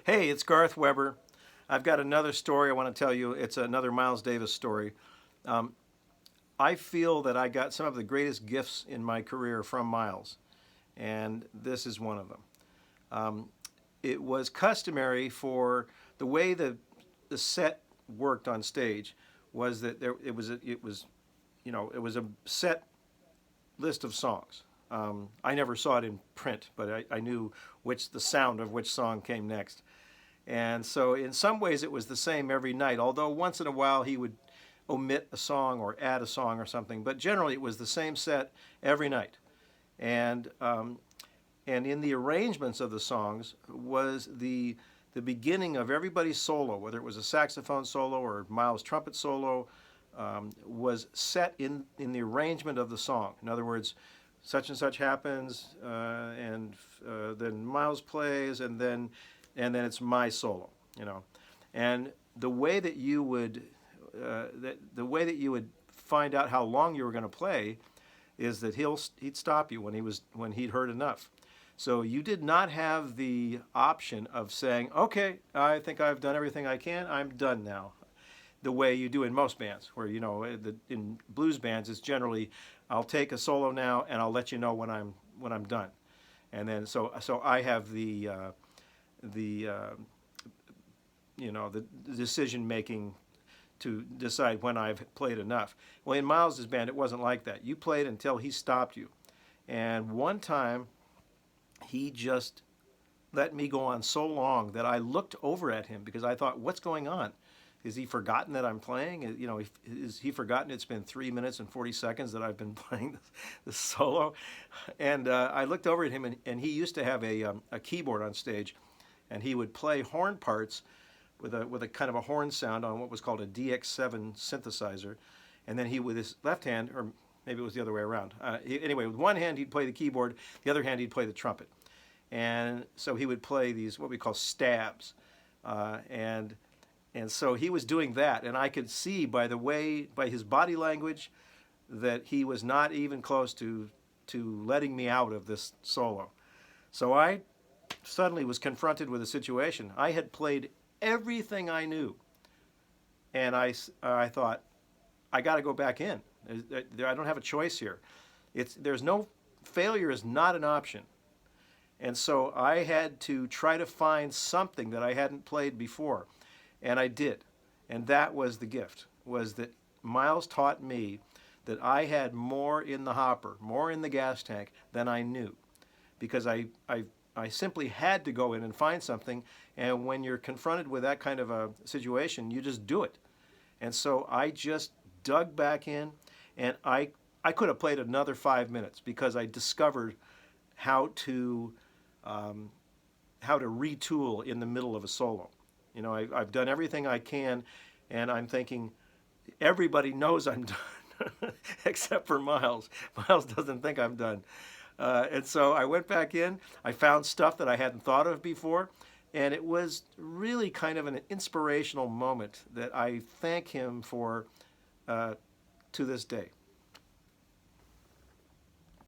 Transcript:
Hey, it's Garth Weber. I've got another story I want to tell you. It's another Miles Davis story. Um, I feel that I got some of the greatest gifts in my career from Miles, and this is one of them. Um, it was customary for the way the set worked on stage was that it was a set list of songs. I never saw it in print, but I knew the sound of which song came next. And so, in some ways, it was the same every night, although once in a while he would omit a song or add a song or something. But generally, it was the same set every night. And, um, and in the arrangements of the songs was the beginning of everybody's solo, whether it was a saxophone solo or Miles' trumpet solo, was set in the arrangement of the song. In other words, such and such happens, and then Miles plays, and then it's my solo, you know. And the way that you would find out how long you were going to play is that he'd stop you when he'd heard enough. So you did not have the option of saying, "Okay, I think I've done everything I can. I'm done now." The way you do in most bands, where in blues bands, it's generally, "I'll take a solo now, and I'll let you know when I'm done." And then so I have the the decision making to decide when I've played enough. Well, in Miles's band, it wasn't like that. You played until he stopped you. And one time, he just let me go on so long that I looked over at him because I thought, "What's going on? Is he forgotten that I'm playing? Is he forgotten it's been 3 minutes and 40 seconds that I've been playing this solo?" And I looked over at him, and he used to have a keyboard on stage, and he would play horn parts with a kind of a horn sound on what was called a DX7 synthesizer, and then he, with his left hand, or maybe it was the other way around. Anyway, with one hand he'd play the keyboard, the other hand he'd play the trumpet, and so he would play these what we call stabs, and so he was doing that, and I could see by his body language that he was not even close to letting me out of this solo. So I suddenly was confronted with a situation. I had played everything I knew, and I thought, I got to go back in. I don't have a choice here. There's no failure is not an option, and so I had to try to find something that I hadn't played before, and I did, and that was the gift. Was that Miles taught me that I had more in the hopper, more in the gas tank than I knew, because I simply had to go in and find something. And when you're confronted with that kind of a situation, you just do it. And so I just dug back in, and I could have played another 5 minutes because I discovered how to retool in the middle of a solo. I've done everything I can, and I'm thinking everybody knows I'm done except for Miles. Miles doesn't think I'm done. And so I went back in. I found stuff that I hadn't thought of before. And it was really kind of an inspirational moment that I thank him for to this day.